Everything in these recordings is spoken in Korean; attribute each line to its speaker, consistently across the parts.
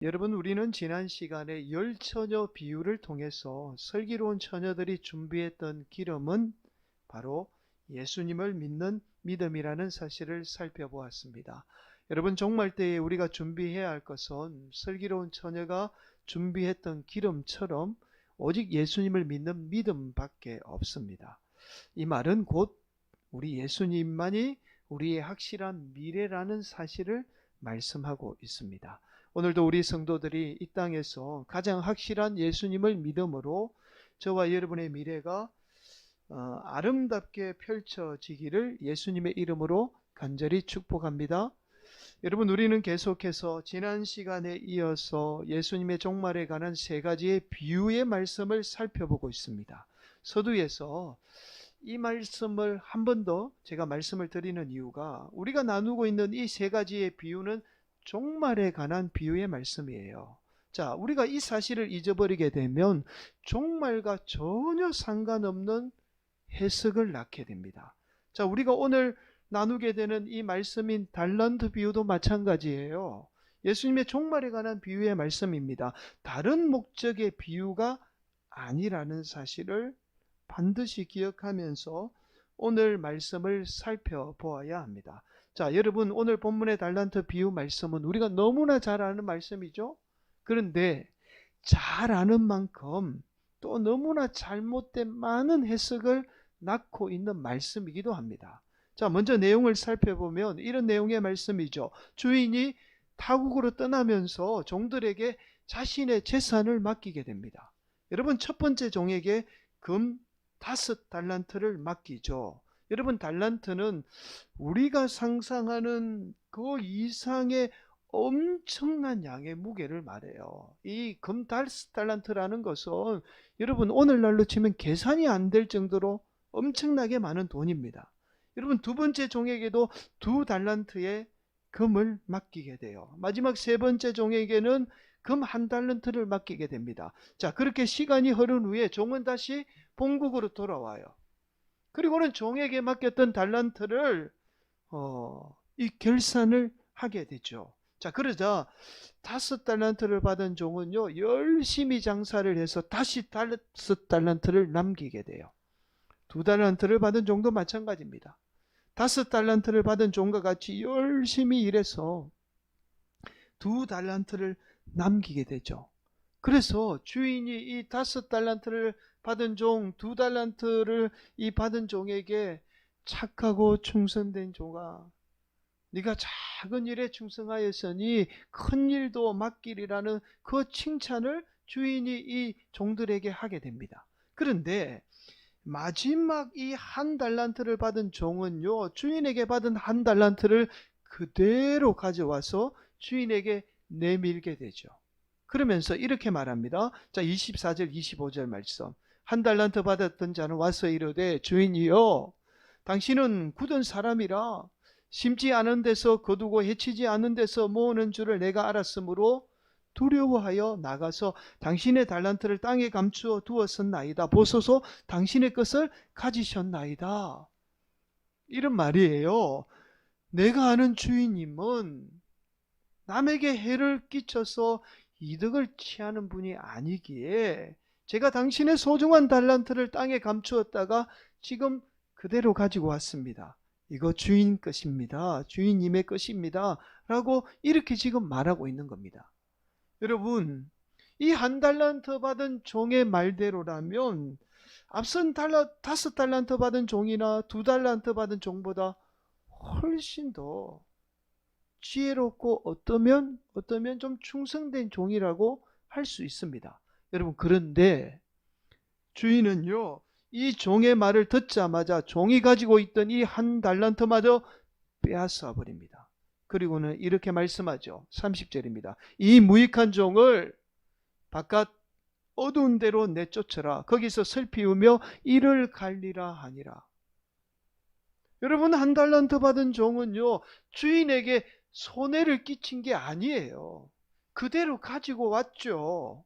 Speaker 1: 여러분, 우리는 지난 시간에 열 처녀 비유를 통해서 슬기로운 처녀들이 준비했던 기름은 바로 예수님을 믿는 믿음이라는 사실을 살펴보았습니다. 여러분, 종말 때에 우리가 준비해야 할 것은 슬기로운 처녀가 준비했던 기름처럼 오직 예수님을 믿는 믿음밖에 없습니다. 이 말은 곧 우리 예수님만이 우리의 확실한 미래라는 사실을 말씀하고 있습니다. 오늘도 우리 성도들이 이 땅에서 가장 확실한 예수님을 믿음으로 저와 여러분의 미래가 아름답게 펼쳐지기를 예수님의 이름으로 간절히 축복합니다. 여러분, 우리는 계속해서 지난 시간에 이어서 예수님의 종말에 관한 세 가지의 비유의 말씀을 살펴보고 있습니다. 서두에서 이 말씀을 한 번 더 제가 말씀을 드리는 이유가 우리가 나누고 있는 이 세 가지의 비유는 종말에 관한 비유의 말씀이에요. 자, 우리가 이 사실을 잊어버리게 되면 종말과 전혀 상관없는 해석을 낳게 됩니다. 자, 우리가 오늘 나누게 되는 이 말씀인 달란트 비유도 마찬가지예요. 예수님의 종말에 관한 비유의 말씀입니다. 다른 목적의 비유가 아니라는 사실을 반드시 기억하면서 오늘 말씀을 살펴보아야 합니다. 자, 여러분, 오늘 본문의 달란트 비유 말씀은 우리가 너무나 잘 아는 말씀이죠. 그런데 잘 아는 만큼 또 너무나 잘못된 많은 해석을 낳고 있는 말씀이기도 합니다. 자, 먼저 내용을 살펴보면 이런 내용의 말씀이죠. 주인이 타국으로 떠나면서 종들에게 자신의 재산을 맡기게 됩니다. 여러분, 첫 번째 종에게 금 5달란트를 맡기죠. 여러분, 달란트는 우리가 상상하는 그 이상의 엄청난 양의 무게를 말해요. 이 금 5달란트라는 것은 여러분, 오늘날로 치면 계산이 안 될 정도로 엄청나게 많은 돈입니다. 여러분, 두 번째 종에게도 2달란트의 금을 맡기게 돼요. 마지막 세 번째 종에게는 금 1달란트를 맡기게 됩니다. 자, 그렇게 시간이 흐른 후에 종은 다시 본국으로 돌아와요. 그리고는 종에게 맡겼던 달란트를 이 결산을 하게 되죠. 자, 그러자 5달란트를 받은 종은요, 열심히 장사를 해서 다시 5달란트를 남기게 돼요. 2달란트를 받은 종도 마찬가지입니다. 5달란트를 받은 종과 같이 열심히 일해서 2달란트를 남기게 되죠. 그래서 주인이 이 5달란트를 받은 종, 2달란트를 이 받은 종에게 착하고 충성된 종아, 네가 작은 일에 충성하였으니 큰 일도 맡기리라는 그 칭찬을 주인이 이 종들에게 하게 됩니다. 그런데 마지막 이 1달란트를 받은 종은요, 주인에게 받은 1달란트를 그대로 가져와서 주인에게 내밀게 되죠. 그러면서 이렇게 말합니다. 자, 24절 25절 말씀. 1달란트 받았던 자는 와서 이르되 주인이여, 당신은 굳은 사람이라 심지 않은 데서 거두고 해치지 않은 데서 모으는 줄을 내가 알았으므로 두려워하여 나가서 당신의 달란트를 땅에 감추어 두었었나이다. 보소서, 당신의 것을 가지셨나이다. 이런 말이에요. 내가 아는 주인님은 남에게 해를 끼쳐서 이득을 취하는 분이 아니기에 제가 당신의 소중한 달란트를 땅에 감추었다가 지금 그대로 가지고 왔습니다. 이거 주인 것입니다. 주인님의 것입니다. 라고 이렇게 지금 말하고 있는 겁니다. 여러분, 이 1달란트 받은 종의 말대로라면 앞선 5달란트 받은 종이나 2달란트 받은 종보다 훨씬 더 지혜롭고 어떠면 좀 충성된 종이라고 할 수 있습니다. 여러분, 그런데 주인은요, 이 종의 말을 듣자마자 종이 가지고 있던 이 1달란트마저 빼앗아 버립니다. 그리고는 이렇게 말씀하죠. 30절입니다. 이 무익한 종을 바깥 어두운 데로 내쫓으라. 거기서 슬피 우며 이를 갈리라 하니라. 여러분, 1달란트 받은 종은요, 주인에게 손해를 끼친 게 아니에요. 그대로 가지고 왔죠.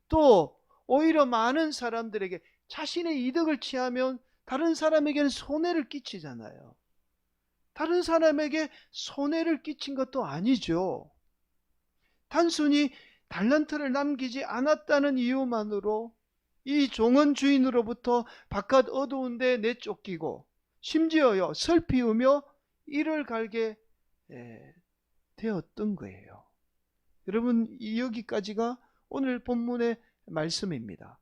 Speaker 1: 또 오히려 많은 사람들에게 자신의 이득을 취하면 다른 사람에게는 손해를 끼치잖아요. 다른 사람에게 손해를 끼친 것도 아니죠. 단순히 달란트를 남기지 않았다는 이유만으로 이 종은 주인으로부터 바깥 어두운 데 내쫓기고 심지어요 슬피우며 이를 갈게 되었던 거예요. 여러분, 여기까지가 오늘 본문의 말씀입니다.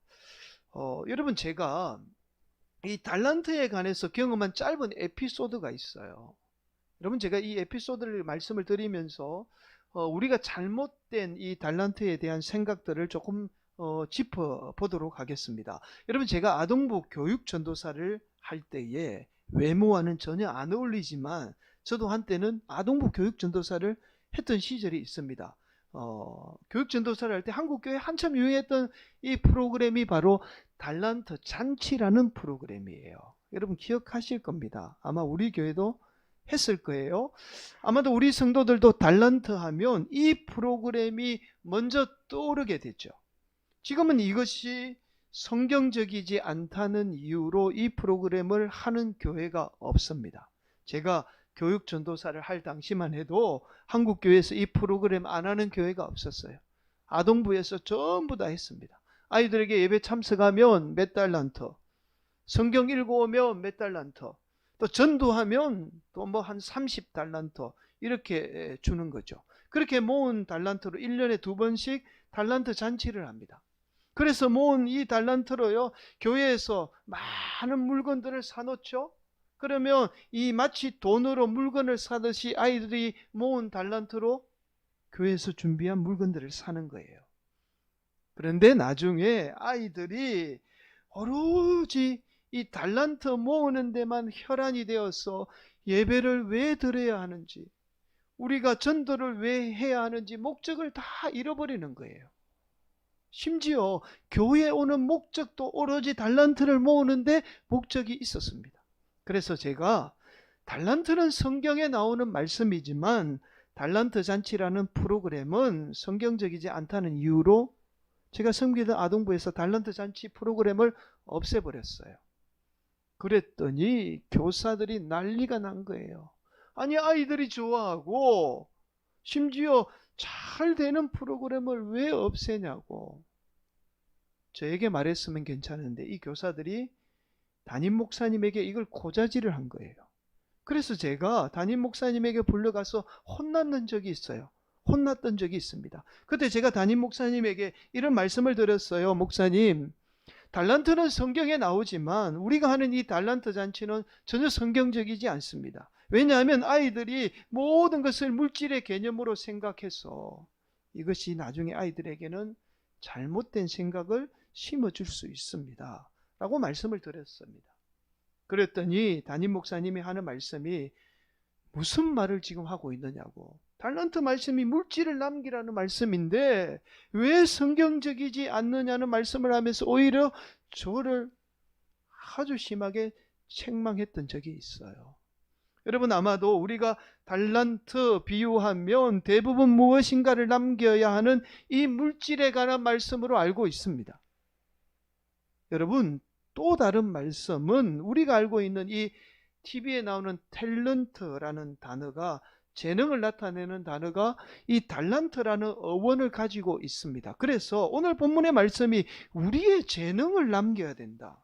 Speaker 1: 여러분, 제가 이 달란트에 관해서 경험한 짧은 에피소드가 있어요. 여러분, 제가 이 에피소드를 말씀을 드리면서 우리가 잘못된 이 달란트에 대한 생각들을 조금 짚어보도록 하겠습니다. 여러분, 제가 아동부 교육 전도사를 할 때에 외모와는 전혀 안 어울리지만 저도 한때는 아동부 교육 전도사를 했던 시절이 있습니다. 교육 전도사를 할 때 한국교회에 한참 유행했던 이 프로그램이 바로 달란트 잔치라는 프로그램이에요. 여러분 기억하실 겁니다. 아마 우리 교회도 했을 거예요. 아마도 우리 성도들도 달란트 하면 이 프로그램이 먼저 떠오르게 됐죠. 지금은 이것이 성경적이지 않다는 이유로 이 프로그램을 하는 교회가 없습니다. 제가 교육 전도사를 할 당시만 해도 한국교회에서 이 프로그램 안 하는 교회가 없었어요. 아동부에서 전부 다 했습니다. 아이들에게 예배 참석하면 몇 달란트, 성경 읽어오면 몇 달란트, 또 전도하면 또 뭐 한 30달란트 이렇게 주는 거죠. 그렇게 모은 달란트로 1년에 2번씩 달란트 잔치를 합니다. 그래서 모은 이 달란트로요 교회에서 많은 물건들을 사놓죠. 그러면 이 마치 돈으로 물건을 사듯이 아이들이 모은 달란트로 교회에서 준비한 물건들을 사는 거예요. 그런데 나중에 아이들이 오로지 이 달란트 모으는 데만 혈안이 되어서 예배를 왜 드려야 하는지, 우리가 전도를 왜 해야 하는지 목적을 다 잃어버리는 거예요. 심지어 교회에 오는 목적도 오로지 달란트를 모으는데 목적이 있었습니다. 그래서 제가 달란트는 성경에 나오는 말씀이지만 달란트 잔치라는 프로그램은 성경적이지 않다는 이유로 제가 섬기던 아동부에서 달란트 잔치 프로그램을 없애버렸어요. 그랬더니 교사들이 난리가 난 거예요. 아니, 아이들이 좋아하고 심지어 잘 되는 프로그램을 왜 없애냐고. 저에게 말했으면 괜찮은데 이 교사들이 담임 목사님에게 이걸 고자질을 한 거예요. 그래서 제가 담임 목사님에게 불러가서 혼났던 적이 있어요. 혼났던 적이 있습니다. 그때 제가 담임 목사님에게 이런 말씀을 드렸어요. 목사님, 달란트는 성경에 나오지만 우리가 하는 이 달란트 잔치는 전혀 성경적이지 않습니다. 왜냐하면 아이들이 모든 것을 물질의 개념으로 생각해서 이것이 나중에 아이들에게는 잘못된 생각을 심어줄 수 있습니다. 라고 말씀을 드렸습니다. 그랬더니 담임 목사님이 하는 말씀이 무슨 말을 지금 하고 있느냐고. 달란트 말씀이 물질을 남기라는 말씀인데 왜 성경적이지 않느냐는 말씀을 하면서 오히려 저를 아주 심하게 책망했던 적이 있어요. 여러분, 아마도 우리가 달란트 비유하면 대부분 무엇인가를 남겨야 하는 이 물질에 관한 말씀으로 알고 있습니다. 여러분, 또 다른 말씀은 우리가 알고 있는 이 TV에 나오는 탤런트라는 단어가, 재능을 나타내는 단어가 이 달란트라는 어원을 가지고 있습니다. 그래서 오늘 본문의 말씀이 우리의 재능을 남겨야 된다,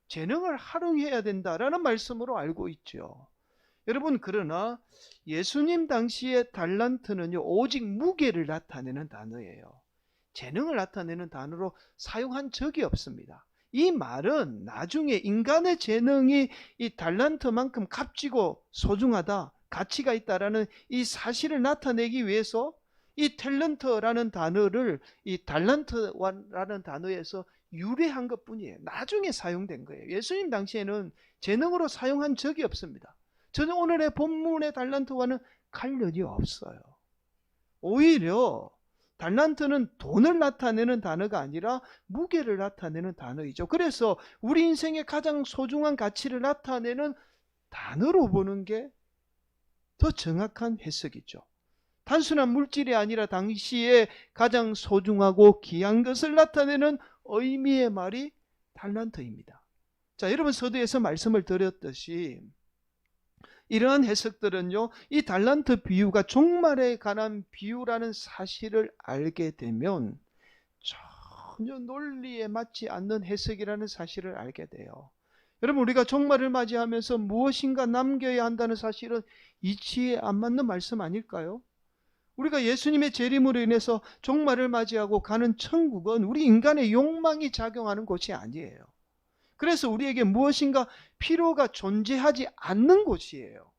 Speaker 1: 재능을 활용해야 된다라는 말씀으로 알고 있죠. 여러분, 그러나 예수님 당시의 달란트는요 오직 무게를 나타내는 단어예요. 재능을 나타내는 단어로 사용한 적이 없습니다. 이 말은 나중에 인간의 재능이 이 달란트만큼 값지고 소중하다, 가치가 있다라는 이 사실을 나타내기 위해서 이 탤런트라는 단어를 이 달란트라는 단어에서 유래한 것뿐이에요. 나중에 사용된 거예요. 예수님 당시에는 재능으로 사용한 적이 없습니다. 저는 오늘의 본문의 달란트와는 관련이 없어요. 오히려 달란트는 돈을 나타내는 단어가 아니라 무게를 나타내는 단어이죠. 그래서 우리 인생의 가장 소중한 가치를 나타내는 단어로 보는 게 더 정확한 해석이죠. 단순한 물질이 아니라 당시에 가장 소중하고 귀한 것을 나타내는 의미의 말이 달란트입니다. 자, 여러분, 서두에서 말씀을 드렸듯이 이러한 해석들은요, 이 달란트 비유가 종말에 관한 비유라는 사실을 알게 되면 전혀 논리에 맞지 않는 해석이라는 사실을 알게 돼요. 여러분, 우리가 종말을 맞이하면서 무엇인가 남겨야 한다는 사실은 이치에 안 맞는 말씀 아닐까요? 우리가 예수님의 재림으로 인해서 종말을 맞이하고 가는 천국은 우리 인간의 욕망이 작용하는 곳이 아니에요. 그래서 우리에게 무엇인가 필요가 존재하지 않는 곳이에요.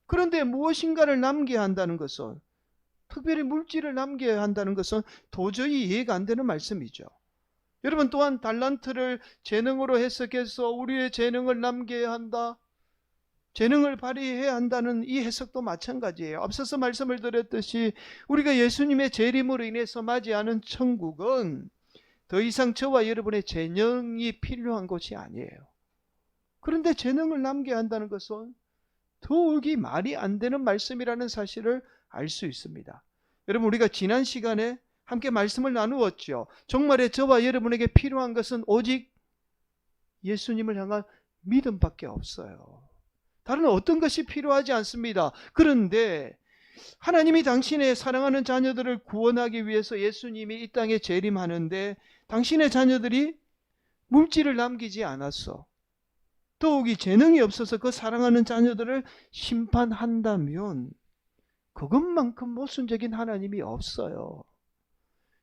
Speaker 1: 그런데 무엇인가를 남겨야 한다는 것은, 특별히 물질을 남겨야 한다는 것은 도저히 이해가 안 되는 말씀이죠. 여러분, 또한 달란트를 재능으로 해석해서 우리의 재능을 남겨야 한다, 재능을 발휘해야 한다는 이 해석도 마찬가지예요. 앞서서 말씀을 드렸듯이 우리가 예수님의 재림으로 인해서 맞이하는 천국은 더 이상 저와 여러분의 재능이 필요한 곳이 아니에요. 그런데 재능을 남겨야 한다는 것은 더욱이 말이 안 되는 말씀이라는 사실을 알 수 있습니다. 여러분, 우리가 지난 시간에 함께 말씀을 나누었죠. 정말에 저와 여러분에게 필요한 것은 오직 예수님을 향한 믿음밖에 없어요. 다른 어떤 것이 필요하지 않습니다. 그런데 하나님이 당신의 사랑하는 자녀들을 구원하기 위해서 예수님이 이 땅에 재림하는데 당신의 자녀들이 물질을 남기지 않았어. 더욱이 재능이 없어서 그 사랑하는 자녀들을 심판한다면 그것만큼 모순적인 하나님이 없어요.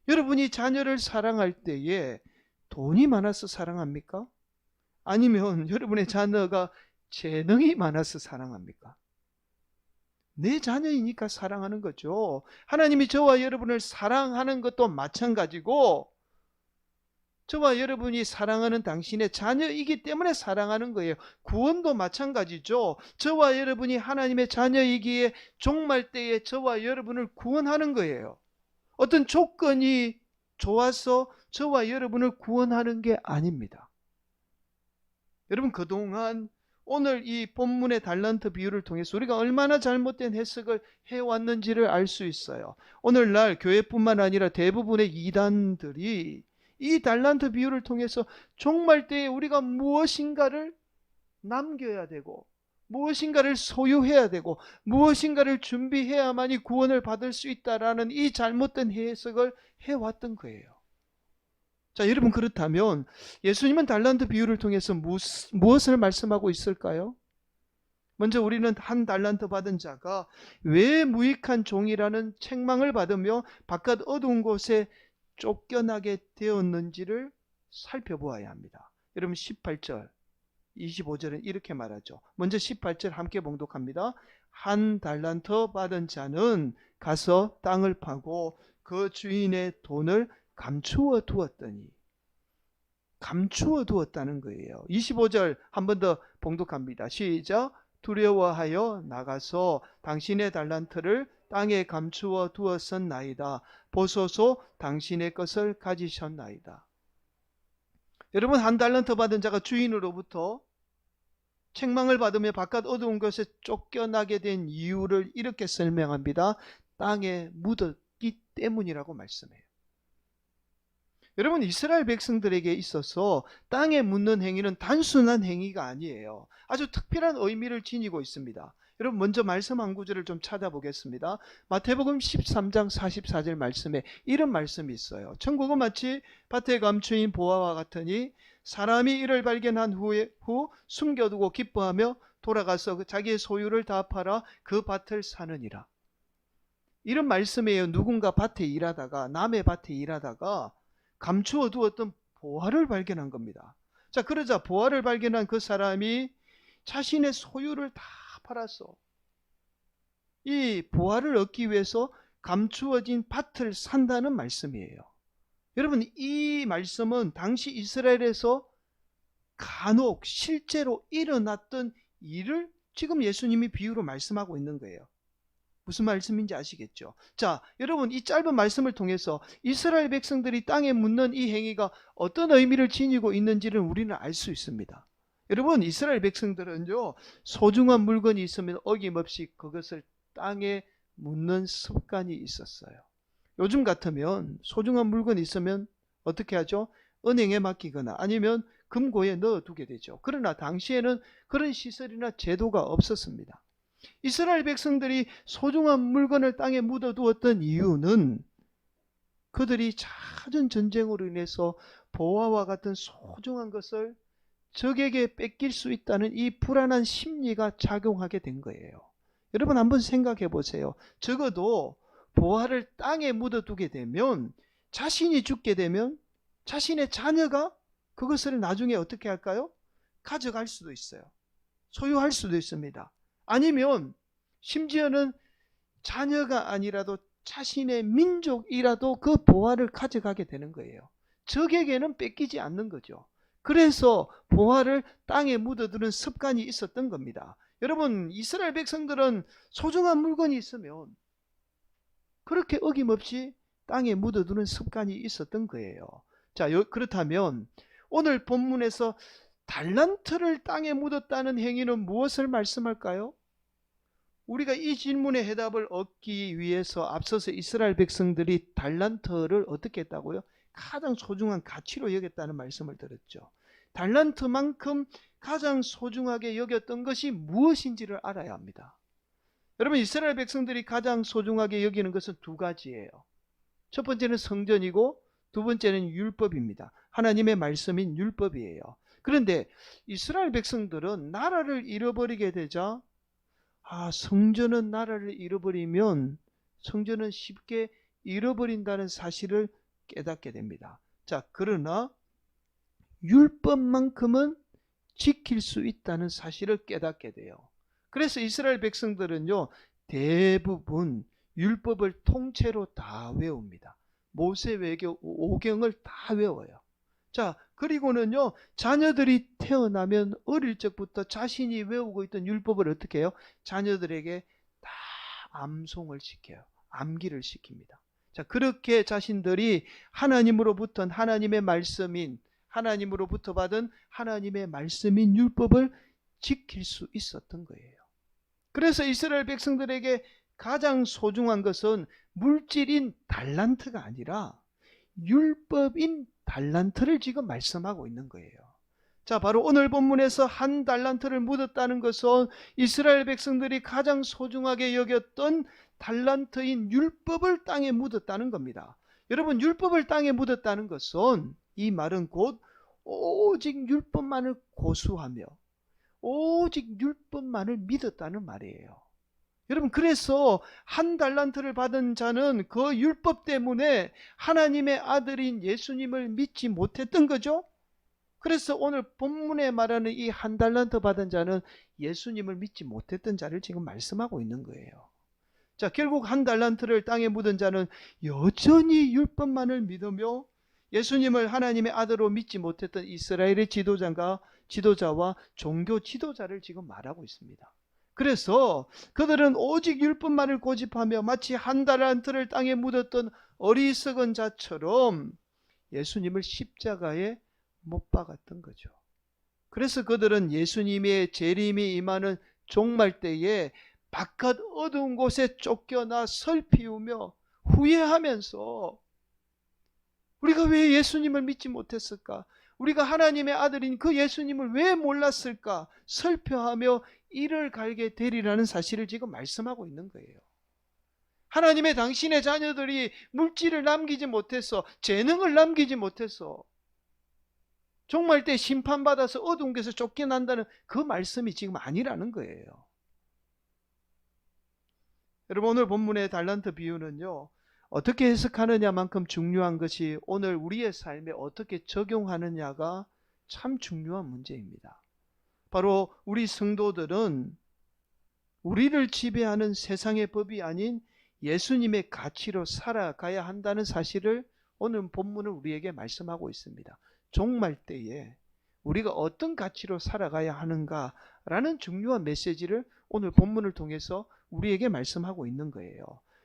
Speaker 1: 여러분이 자녀를 사랑할 때에 돈이 많아서 사랑합니까? 아니면 여러분의 자녀가 재능이 많아서 사랑합니까? 내 자녀이니까 사랑하는 거죠. 하나님이 저와 여러분을 사랑하는 것도 마찬가지고 저와 여러분이 사랑하는 당신의 자녀이기 때문에 사랑하는 거예요. 구원도 마찬가지죠. 저와 여러분이 하나님의 자녀이기에 종말 때에 저와 여러분을 구원하는 거예요. 어떤 조건이 좋아서 저와 여러분을 구원하는 게 아닙니다. 여러분, 그동안 오늘 이 본문의 달란트 비유를 통해서 우리가 얼마나 잘못된 해석을 해왔는지를 알 수 있어요. 오늘날 교회뿐만 아니라 대부분의 이단들이 이 달란트 비유를 통해서 종말 때에 우리가 무엇인가를 남겨야 되고 무엇인가를 소유해야 되고 무엇인가를 준비해야만이 구원을 받을 수 있다라는 이 잘못된 해석을 해왔던 거예요. 자, 여러분, 그렇다면 예수님은 달란트 비유를 통해서 무엇을 말씀하고 있을까요? 먼저 우리는 한 달란트 받은 자가 왜 무익한 종이라는 책망을 받으며 바깥 어두운 곳에 쫓겨나게 되었는지를 살펴보아야 합니다. 여러분, 18절, 25절은 이렇게 말하죠. 먼저 18절 함께 봉독합니다. 한 달란트 받은 자는 가서 땅을 파고 그 주인의 돈을 감추어 두었더니, 감추어 두었다는 거예요. 25절 한 번 더 봉독합니다. 시작. 두려워하여 나가서 당신의 달란트를 땅에 감추어 두었었나이다. 보소서 당신의 것을 가지셨나이다. 여러분, 한 달란트 받은 자가 주인으로부터 책망을 받으며 바깥 어두운 곳에 쫓겨나게 된 이유를 이렇게 설명합니다. 땅에 묻었기 때문이라고 말씀해요. 여러분, 이스라엘 백성들에게 있어서 땅에 묻는 행위는 단순한 행위가 아니에요. 아주 특별한 의미를 지니고 있습니다. 여러분, 먼저 말씀 한 구절을 좀 찾아보겠습니다. 마태복음 13장 44절 말씀에 이런 말씀이 있어요. 천국은 마치 밭에 감추인 보화와 같으니 사람이 이를 발견한 후 숨겨두고 기뻐하며 돌아가서 자기의 소유를 다 팔아 그 밭을 사느니라. 이런 말씀이에요. 누군가 밭에 일하다가, 남의 밭에 일하다가 감추어 두었던 보화를 발견한 겁니다. 자, 그러자 보화를 발견한 그 사람이 자신의 소유를 다 팔았어. 이 보화를 얻기 위해서 감추어진 밭을 산다는 말씀이에요. 여러분, 이 말씀은 당시 이스라엘에서 간혹 실제로 일어났던 일을 지금 예수님이 비유로 말씀하고 있는 거예요. 무슨 말씀인지 아시겠죠? 자, 여러분, 이 짧은 말씀을 통해서 이스라엘 백성들이 땅에 묻는 이 행위가 어떤 의미를 지니고 있는지를 우리는 알 수 있습니다. 여러분, 이스라엘 백성들은요, 소중한 물건이 있으면 어김없이 그것을 땅에 묻는 습관이 있었어요. 요즘 같으면 소중한 물건이 있으면 어떻게 하죠? 은행에 맡기거나 아니면 금고에 넣어두게 되죠. 그러나 당시에는 그런 시설이나 제도가 없었습니다. 이스라엘 백성들이 소중한 물건을 땅에 묻어두었던 이유는 그들이 잦은 전쟁으로 인해서 보화와 같은 소중한 것을 적에게 뺏길 수 있다는 이 불안한 심리가 작용하게 된 거예요. 여러분 한번 생각해 보세요. 적어도 보화를 땅에 묻어두게 되면, 자신이 죽게 되면 자신의 자녀가 그것을 나중에 어떻게 할까요? 가져갈 수도 있어요. 소유할 수도 있습니다. 아니면 심지어는 자녀가 아니라도 자신의 민족이라도 그 보화를 가져가게 되는 거예요. 적에게는 뺏기지 않는 거죠. 그래서 보화를 땅에 묻어두는 습관이 있었던 겁니다. 여러분, 이스라엘 백성들은 소중한 물건이 있으면 그렇게 어김없이 땅에 묻어두는 습관이 있었던 거예요. 자, 그렇다면 오늘 본문에서 달란트를 땅에 묻었다는 행위는 무엇을 말씀할까요? 우리가 이 질문의 해답을 얻기 위해서 앞서서 이스라엘 백성들이 달란트를 어떻게 했다고요? 가장 소중한 가치로 여겼다는 말씀을 들었죠. 달란트만큼 가장 소중하게 여겼던 것이 무엇인지를 알아야 합니다. 여러분, 이스라엘 백성들이 가장 소중하게 여기는 것은 두 가지예요. 첫 번째는 성전이고 두 번째는 율법입니다. 하나님의 말씀인 율법이에요. 그런데 이스라엘 백성들은 나라를 잃어버리게 되자, 성전은 나라를 잃어버리면 성전은 쉽게 잃어버린다는 사실을 깨닫게 됩니다. 자, 그러나 율법만큼은 지킬 수 있다는 사실을 깨닫게 돼요. 그래서 이스라엘 백성들은요, 대부분 율법을 통째로 다 외웁니다. 모세외교 5경을 다 외워요. 자, 그리고는요, 자녀들이 태어나면 어릴 적부터 자신이 외우고 있던 율법을 어떻게 해요? 자녀들에게 다 암송을 시켜요. 암기를 시킵니다. 자, 그렇게 자신들이 하나님으로부터 하나님의 말씀인, 하나님으로부터 받은 하나님의 말씀인 율법을 지킬 수 있었던 거예요. 그래서 이스라엘 백성들에게 가장 소중한 것은 물질인 달란트가 아니라 율법인 달란트를 지금 말씀하고 있는 거예요. 자, 바로 오늘 본문에서 한 달란트를 묻었다는 것은 이스라엘 백성들이 가장 소중하게 여겼던 달란트인 율법을 땅에 묻었다는 겁니다. 여러분, 율법을 땅에 묻었다는 것은, 이 말은 곧 오직 율법만을 고수하며 오직 율법만을 믿었다는 말이에요. 여러분, 그래서 한 달란트를 받은 자는 그 율법 때문에 하나님의 아들인 예수님을 믿지 못했던 거죠. 그래서 오늘 본문에 말하는 이 한 달란트 받은 자는 예수님을 믿지 못했던 자를 지금 말씀하고 있는 거예요. 자, 결국 한 달란트를 땅에 묻은 자는 여전히 율법만을 믿으며 예수님을 하나님의 아들로 믿지 못했던 이스라엘의 지도자와 종교 지도자를 지금 말하고 있습니다. 그래서 그들은 오직 율법만을 고집하며 마치 한 달란트를 땅에 묻었던 어리석은 자처럼 예수님을 십자가에 못 박았던 거죠. 그래서 그들은 예수님의 재림이 임하는 종말 때에 바깥 어두운 곳에 쫓겨나 슬피우며 후회하면서, 우리가 왜 예수님을 믿지 못했을까? 우리가 하나님의 아들인 그 예수님을 왜 몰랐을까? 슬퍼하며 이를 갈게 되리라는 사실을 지금 말씀하고 있는 거예요. 하나님의 당신의 자녀들이 물질을 남기지 못해서, 재능을 남기지 못해서 종말 때 심판받아서 어두운 곳에서 쫓겨난다는 그 말씀이 지금 아니라는 거예요. 여러분, 오늘 본문의 달란트 비유는요, 어떻게 해석하느냐만큼 중요한 것이 오늘 우리의 삶에 어떻게 적용하느냐가 참 중요한 문제입니다. 바로 우리 성도들은 우리를 지배하는 세상의 법이 아닌 예수님의 가치로 살아가야 한다는 사실을 오늘 본문은 우리에게 말씀하고 있습니다. 종말 때에 우리가 어떤 가치로 살아가야 하는가라는 중요한 메시지를 오늘 본문을 통해서 우리에게 말씀하고 있는 거예요.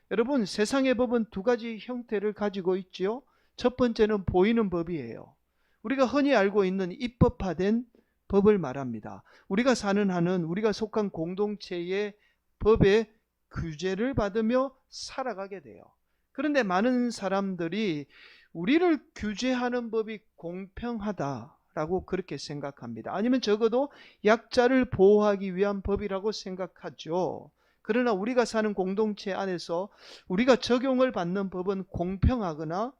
Speaker 1: 여러분, 세상의 법은 두 가지 형태를 가지고 있지요. 첫 번째는 보이는 법이에요. 우리가 흔히 알고 있는 입법화된 법을 말합니다. 우리가 사는 한은 우리가 속한 공동체의 법의 규제를 받으며 살아가게 돼요. 그런데 많은 사람들이 우리를 규제하는 법이 공평하다, 라고 그렇게 생각합니다. 아니면 적어도 약자를 보호하기 위한 법이라고 생각하죠. 그러나 우리가 사는 공동체 안에서 우리가 적용을 받는 법은 공평하거나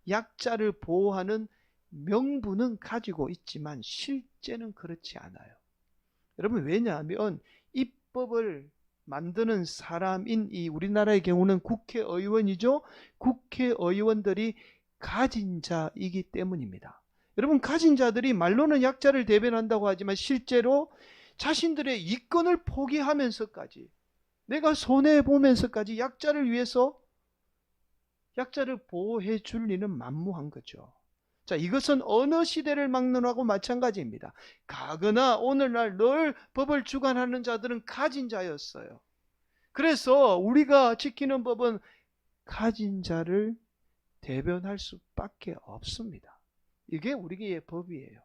Speaker 1: 약자를 보호하는 명분은 가지고 있지만 실제는 그렇지 않아요. 여러분, 왜냐하면 입법을 만드는 사람인 이 우리나라의 경우는 국회의원이죠. 국회의원들이 가진 자이기 때문입니다. 여러분, 가진 자들이 말로는 약자를 대변한다고 하지만 실제로 자신들의 이권을 포기하면서까지, 내가 손해보면서까지 약자를 위해서 약자를 보호해 줄 리는 만무한 거죠. 자, 이것은 어느 시대를 막론하고 마찬가지입니다. 가거나 오늘날 늘 법을 주관하는 자들은 가진 자였어요. 그래서 우리가 지키는 법은 가진 자를 대변할 수밖에 없습니다. 이게 우리의 법이에요.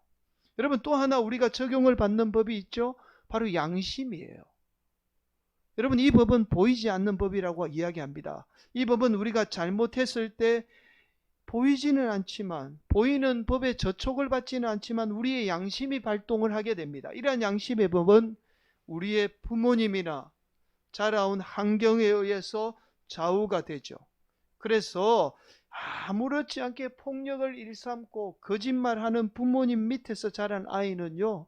Speaker 1: 여러분, 또 하나 우리가 적용을 받는 법이 있죠. 바로 양심이에요. 여러분, 이 법은 보이지 않는 법이라고 이야기합니다. 이 법은 우리가 잘못했을 때 보이지는 않지만, 보이는 법에 저촉을 받지는 않지만 우리의 양심이 발동을 하게 됩니다. 이러한 양심의 법은 우리의 부모님이나 자라온 환경에 의해서 좌우가 되죠. 그래서 아무렇지 않게 폭력을 일삼고 거짓말하는 부모님 밑에서 자란 아이는요,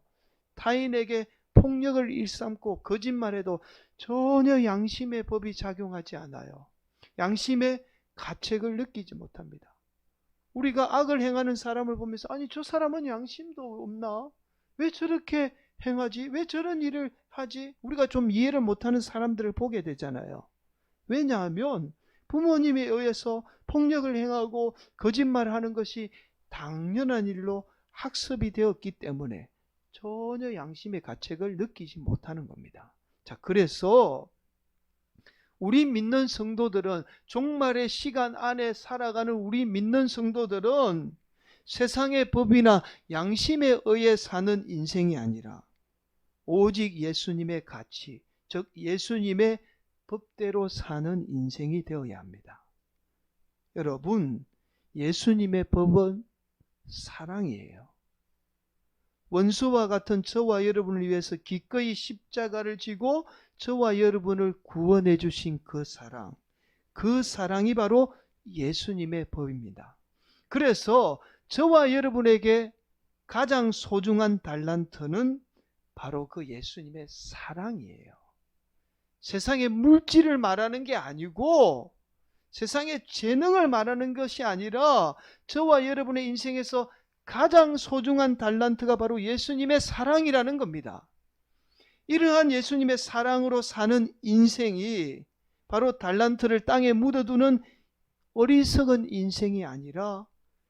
Speaker 1: 타인에게 폭력을 일삼고 거짓말해도 전혀 양심의 법이 작용하지 않아요. 양심의 가책을 느끼지 못합니다. 우리가 악을 행하는 사람을 보면서, 아니, 저 사람은 양심도 없나? 왜 저렇게 행하지? 왜 저런 일을 하지? 우리가 좀 이해를 못하는 사람들을 보게 되잖아요. 왜냐하면 부모님에 의해서 폭력을 행하고 거짓말하는 것이 당연한 일로 학습이 되었기 때문에 전혀 양심의 가책을 느끼지 못하는 겁니다. 자, 그래서 우리 믿는 성도들은, 종말의 시간 안에 살아가는 우리 믿는 성도들은 세상의 법이나 양심에 의해 사는 인생이 아니라 오직 예수님의 가치, 즉 예수님의 법대로 사는 인생이 되어야 합니다. 여러분, 예수님의 법은 사랑이에요. 원수와 같은 저와 여러분을 위해서 기꺼이 십자가를 지고 저와 여러분을 구원해 주신 그 사랑, 그 사랑이 바로 예수님의 법입니다. 그래서 저와 여러분에게 가장 소중한 달란트는 바로 그 예수님의 사랑이에요. 세상의 물질을 말하는 게 아니고, 세상의 재능을 말하는 것이 아니라 저와 여러분의 인생에서 가장 소중한 달란트가 바로 예수님의 사랑이라는 겁니다. 이러한 예수님의 사랑으로 사는 인생이 바로 달란트를 땅에 묻어두는 어리석은 인생이 아니라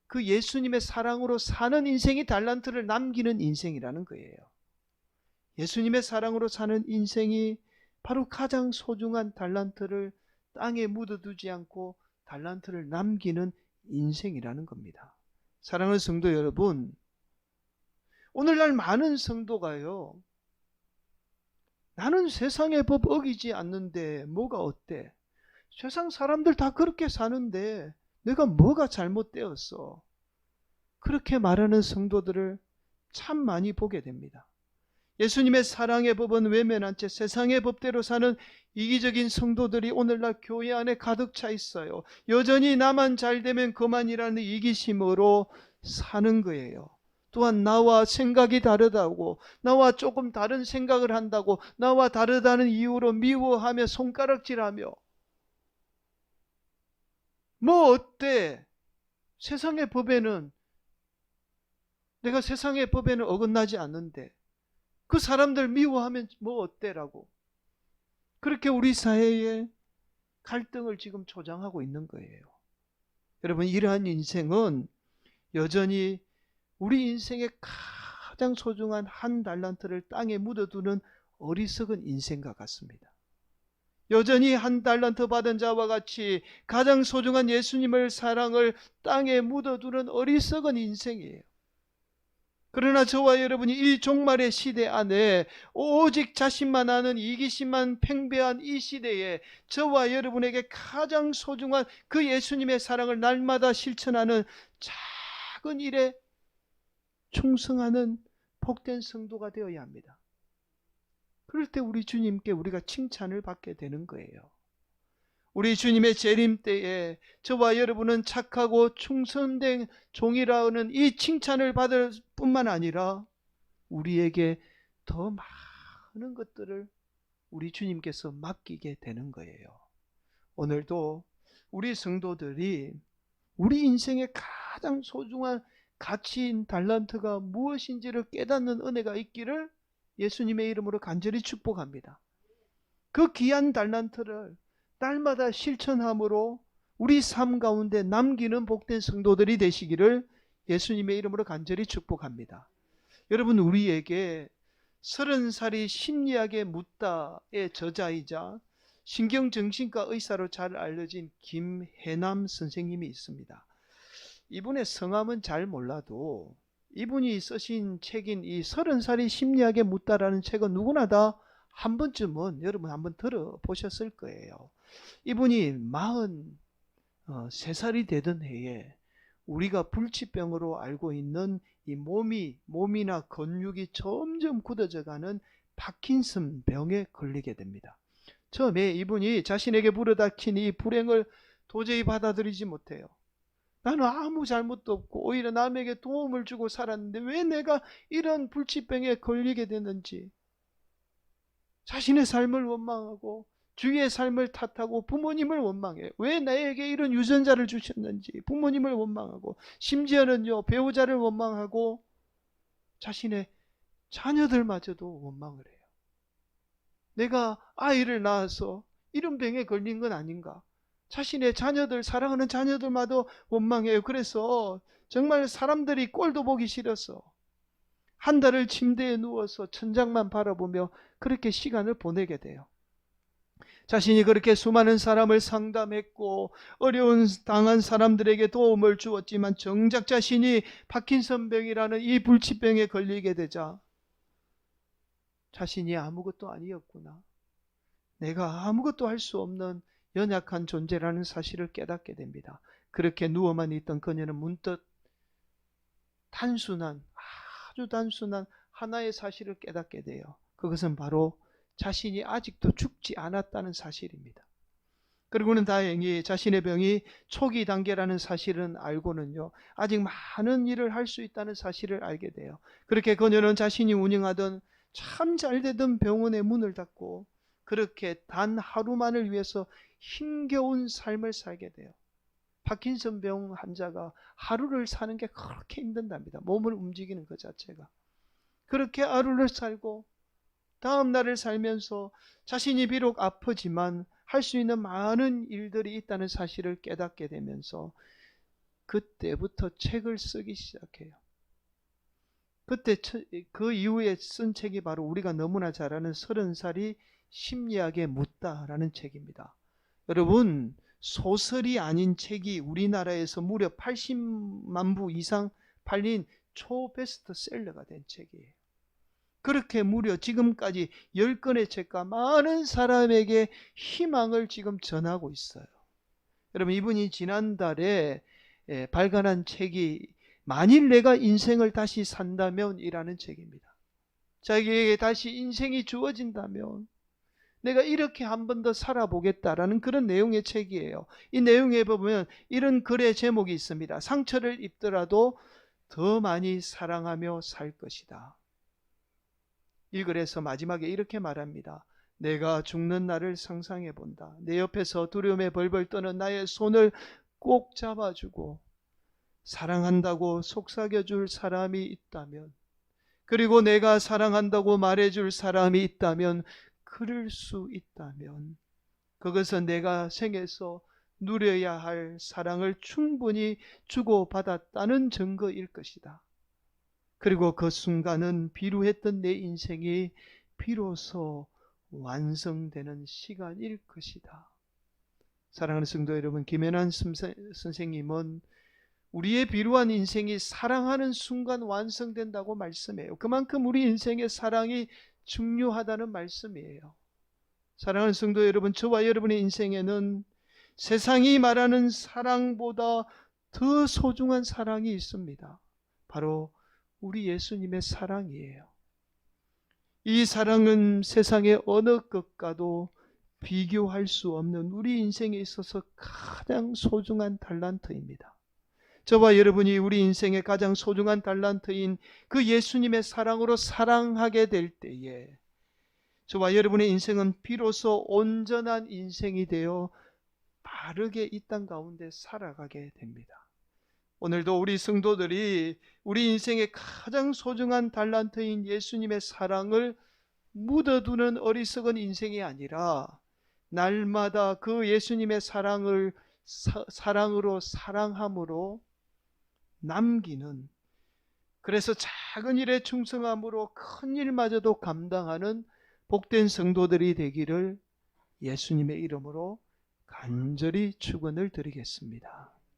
Speaker 1: 그 예수님의 사랑으로 사는 인생이 달란트를 남기는 인생이라는 거예요. 예수님의 사랑으로 사는 인생이 바로 가장 소중한 달란트를 땅에 묻어두지 않고 달란트를 남기는 인생이라는 겁니다. 사랑하는 성도 여러분, 오늘날 많은 성도가요, 나는 세상의 법 어기지 않는데 뭐가 어때? 세상 사람들 다 그렇게 사는데 내가 뭐가 잘못되었어? 그렇게 말하는 성도들을 참 많이 보게 됩니다. 예수님의 사랑의 법은 외면한 채 세상의 법대로 사는 이기적인 성도들이 오늘날 교회 안에 가득 차 있어요. 여전히 나만 잘되면 그만이라는 이기심으로 사는 거예요. 또한 나와 생각이 다르다고, 나와 조금 다른 생각을 한다고, 나와 다르다는 이유로 미워하며 손가락질하며, 뭐 어때? 세상의 법에는, 내가 세상의 법에는 어긋나지 않는데 그 사람들 미워하면 뭐 어때라고, 그렇게 우리 사회에 갈등을 지금 조장하고 있는 거예요. 여러분, 이러한 인생은 여전히 우리 인생의 가장 소중한 한 달란트를 땅에 묻어두는 어리석은 인생과 같습니다. 여전히 한 달란트 받은 자와 같이 가장 소중한 예수님의 사랑을 땅에 묻어두는 어리석은 인생이에요. 그러나 저와 여러분이 이 종말의 시대 안에 오직 자신만 아는 이기심만 팽배한 이 시대에 저와 여러분에게 가장 소중한 그 예수님의 사랑을 날마다 실천하는 작은 일에 충성하는 복된 성도가 되어야 합니다. 그럴 때 우리 주님께 우리가 칭찬을 받게 되는 거예요. 우리 주님의 재림 때에 저와 여러분은 착하고 충성된 종이라는 이 칭찬을 받을 뿐만 아니라 우리에게 더 많은 것들을 우리 주님께서 맡기게 되는 거예요. 오늘도 우리 성도들이 우리 인생의 가장 소중한 가치인 달란트가 무엇인지를 깨닫는 은혜가 있기를 예수님의 이름으로 간절히 축복합니다. 그 귀한 달란트를 날마다 실천함으로 우리 삶 가운데 남기는 복된 성도들이 되시기를 예수님의 이름으로 간절히 축복합니다. 여러분, 우리에게 30살이 심리학에 묻다의 저자이자 신경정신과 의사로 잘 알려진 김혜남 선생님이 있습니다. 이분의 성함은 잘 몰라도 이분이 쓰신 책인 이 30살이 심리학에 묻다라는 책은 누구나 다 한 번쯤은 여러분 한번 들어보셨을 거예요. 이분이 43살이 되던 해에 우리가 불치병으로 알고 있는 이 몸이나 근육이 점점 굳어져가는 파킨슨 병에 걸리게 됩니다. 처음에 이분이 자신에게 불어닥친 이 불행을 도저히 받아들이지 못해요. 나는 아무 잘못도 없고 오히려 남에게 도움을 주고 살았는데 왜 내가 이런 불치병에 걸리게 됐는지, 자신의 삶을 원망하고 주위의 삶을 탓하고 부모님을 원망해요. 왜 나에게 이런 유전자를 주셨는지 부모님을 원망하고, 심지어는요 배우자를 원망하고 자신의 자녀들마저도 원망을 해요. 내가 아이를 낳아서 이런 병에 걸린 건 아닌가, 자신의 자녀들, 사랑하는 자녀들마저 원망해요. 그래서 정말 사람들이 꼴도 보기 싫어서 한 달을 침대에 누워서 천장만 바라보며 그렇게 시간을 보내게 돼요. 자신이 그렇게 수많은 사람을 상담했고 어려운 당한 사람들에게 도움을 주었지만 정작 자신이 파킨슨병이라는 이 불치병에 걸리게 되자 자신이 아무것도 아니었구나, 내가 아무것도 할 수 없는 연약한 존재라는 사실을 깨닫게 됩니다. 그렇게 누워만 있던 그녀는 문득 아주 단순한 하나의 사실을 깨닫게 돼요. 그것은 바로 자신이 아직도 죽지 않았다는 사실입니다. 그리고는 다행히 자신의 병이 초기 단계라는 사실은 알고는요, 아직 많은 일을 할 수 있다는 사실을 알게 돼요. 그렇게 그녀는 자신이 운영하던 참 잘되던 병원의 문을 닫고 그렇게 단 하루만을 위해서 힘겨운 삶을 살게 돼요. 파킨슨병 환자가 하루를 사는 게 그렇게 힘든답니다. 몸을 움직이는 것 자체가. 그렇게 하루를 살고 다음 날을 살면서 자신이 비록 아프지만 할 수 있는 많은 일들이 있다는 사실을 깨닫게 되면서 그때부터 책을 쓰기 시작해요. 그 이후에 쓴 책이 바로 우리가 너무나 잘 아는 30살이 심리학에 묻다라는 책입니다. 여러분, 소설이 아닌 책이 우리나라에서 무려 80만 부 이상 팔린 초베스트셀러가 된 책이에요. 그렇게 무려 지금까지 10권의 책과 많은 사람에게 희망을 지금 전하고 있어요. 여러분, 이분이 지난달에 발간한 책이 만일 내가 인생을 다시 산다면 이라는 책입니다. 자기에게 다시 인생이 주어진다면 내가 이렇게 한 번 더 살아보겠다라는 그런 내용의 책이에요. 이 내용에 보면 이런 글의 제목이 있습니다. 상처를 입더라도 더 많이 사랑하며 살 것이다. 이 글에서 마지막에 이렇게 말합니다. 내가 죽는 날을 상상해 본다. 내 옆에서 두려움에 벌벌 떠는 나의 손을 꼭 잡아주고 사랑한다고 속삭여줄 사람이 있다면, 그리고 내가 사랑한다고 말해줄 사람이 있다면, 그럴 수 있다면 그것은 내가 생에서 누려야 할 사랑을 충분히 주고받았다는 증거일 것이다. 그리고 그 순간은 비루했던 내 인생이 비로소 완성되는 시간일 것이다. 사랑하는 성도 여러분, 김연한 선생님은 우리의 비루한 인생이 사랑하는 순간 완성된다고 말씀해요. 그만큼 우리 인생의 사랑이 중요하다는 말씀이에요. 사랑하는 성도 여러분, 저와 여러분의 인생에는 세상이 말하는 사랑보다 더 소중한 사랑이 있습니다. 바로 우리 예수님의 사랑이에요. 이 사랑은 세상의 어느 것과도 비교할 수 없는 우리 인생에 있어서 가장 소중한 달란트입니다. 저와 여러분이 우리 인생의 가장 소중한 달란트인 그 예수님의 사랑으로 사랑하게 될 때에 저와 여러분의 인생은 비로소 온전한 인생이 되어 바르게 이 땅 가운데 살아가게 됩니다. 오늘도 우리 성도들이 우리 인생의 가장 소중한 달란트인 예수님의 사랑을 묻어두는 어리석은 인생이 아니라 날마다 그 예수님의 사랑을 사랑으로 사랑함으로 남기는, 그래서 작은 일에 충성함으로 큰 일마저도 감당하는 복된 성도들이 되기를 예수님의 이름으로 간절히 축원을 드리겠습니다.